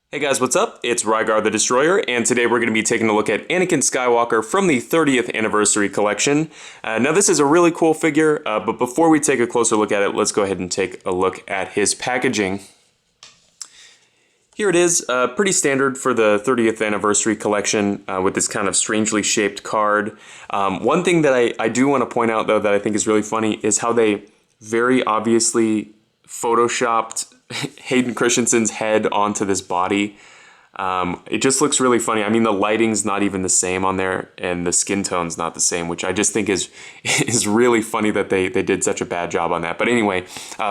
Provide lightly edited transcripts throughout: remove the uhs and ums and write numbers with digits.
Hey guys, what's up? It's Rygar the Destroyer, and today we're going to be taking a look at Anakin Skywalker from the 30th Anniversary Collection. Now this is a really cool figure, but before we take a closer look at it, let's go ahead and take a look at his packaging. Here it is, pretty standard for the 30th Anniversary Collection with this kind of strangely shaped card. One thing that I do want to point out though that I think is really funny is how they very obviously photoshopped Hayden Christensen's head onto this body. It just looks really funny. I mean, the lighting's not even the same on there, and the skin tone's not the same, which I just think is really funny that they did such a bad job on that. But anyway,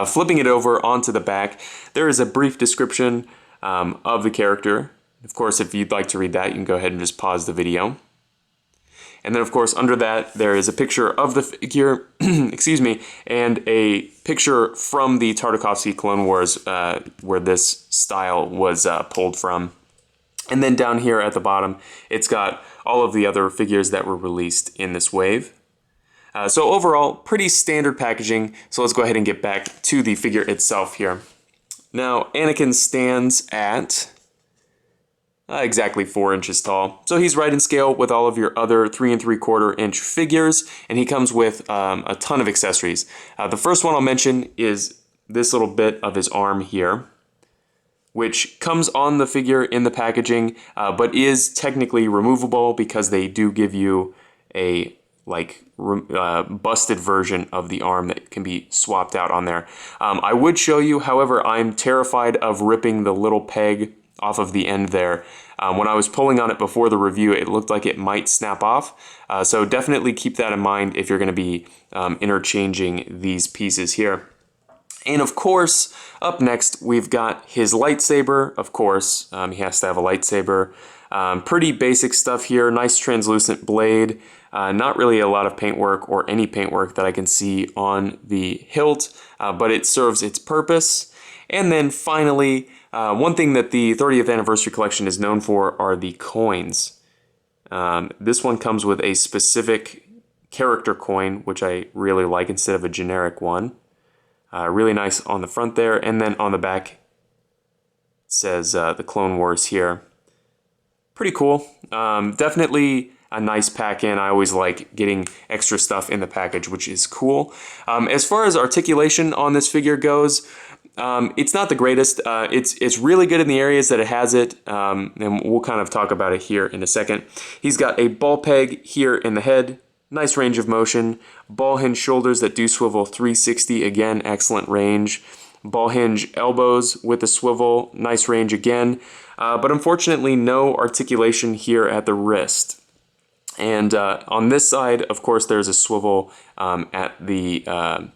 flipping it over onto the back, there is a brief description of the character. Of course, if you'd like to read that, you can go ahead and just pause the video. And then, of course, under that, there is a picture of the figure, excuse me, and a picture from the Tartakovsky Clone Wars where this style was pulled from. And then down here at the bottom, it's got all of the other figures that were released in this wave. So overall, pretty standard packaging. So let's go ahead and get back to the figure itself here. Now, Anakin stands at exactly 4 inches tall. So he's right in scale with all of your other 3 3/4 inch figures, and he comes with a ton of accessories. The first one I'll mention is this little bit of his arm here, which comes on the figure in the packaging, but is technically removable because they do give you a busted version of the arm that can be swapped out on there. I would show you, however, I'm terrified of ripping the little peg off of the end there. When I was pulling on it before the review, it looked like it might snap off. So definitely keep that in mind if you're going to be interchanging these pieces here. And of course, up next, we've got his lightsaber. Of course, he has to have a lightsaber. Pretty basic stuff here. Nice translucent blade. Not really a lot of paintwork or any paintwork that I can see on the hilt, but it serves its purpose. And then finally, one thing that the 30th Anniversary Collection is known for are the coins. This one comes with a specific character coin, which I really like instead of a generic one. Really nice on the front there, and then on the back it says the Clone Wars here. Pretty cool. Definitely a nice pack-in. I always like getting extra stuff in the package, which is cool. As far as articulation on this figure goes, it's not the greatest. It's really good in the areas that it has it, and we'll kind of talk about it here in a second. He's got a ball peg here in the head, nice range of motion, ball hinge shoulders that do swivel 360, again, excellent range, ball hinge elbows with a swivel, nice range again, but unfortunately no articulation here at the wrist. And on this side, of course, there's a swivel at the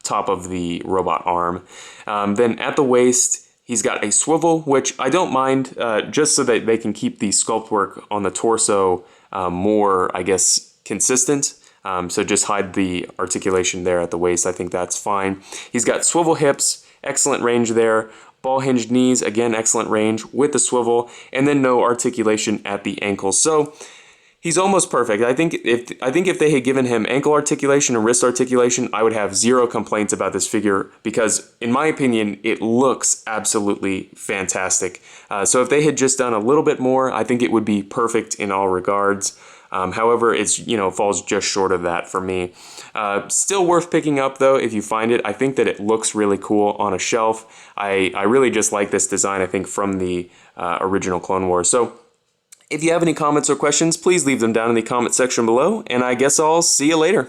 top of the robot arm. Then at the waist, he's got a swivel, which I don't mind, just so that they can keep the sculpt work on the torso more, I guess, consistent. So just hide the articulation there at the waist. I think that's fine. He's got swivel hips, excellent range there. Ball hinged knees, again, excellent range with the swivel, and then no articulation at the ankles. So he's almost perfect. I think if they had given him ankle articulation and wrist articulation, I would have zero complaints about this figure because, in my opinion, it looks absolutely fantastic. So if they had just done a little bit more, I think it would be perfect in all regards. However, it's falls just short of that for me. Still worth picking up though if you find it. I think that it looks really cool on a shelf. I really just like this design. I think from the original Clone Wars. So if you have any comments or questions, please leave them down in the comment section below, and I guess I'll see you later.